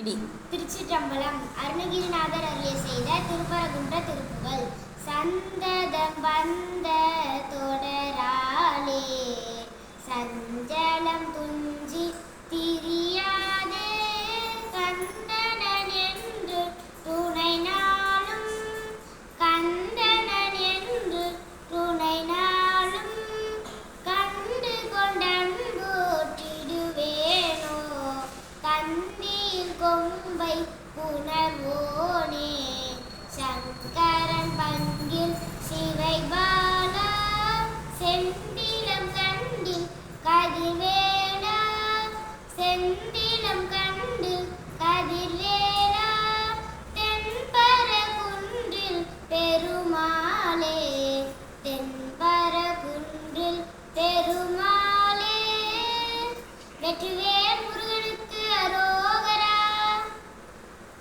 திருச்சிற்றம்பலம். அருணகிரிநாதர் அருளிய செய்த திருப்பரங்குன்ற திருப்புகழ். சந்ததம் வந்த தொடராலே சஞ்சலம் துஞ்சி திரியாதே கந்தனன் என்று துணை நாளும் கந்தனன் என்று துணை நாளும் கண்டு கொண்டன்போற்றிடுவேனோ கந்தியில் கொம்பை புணர்வோனே சங்கரன் பங்கில் சிவை பாலா செந்திலம் கண்டில் கதிர்வே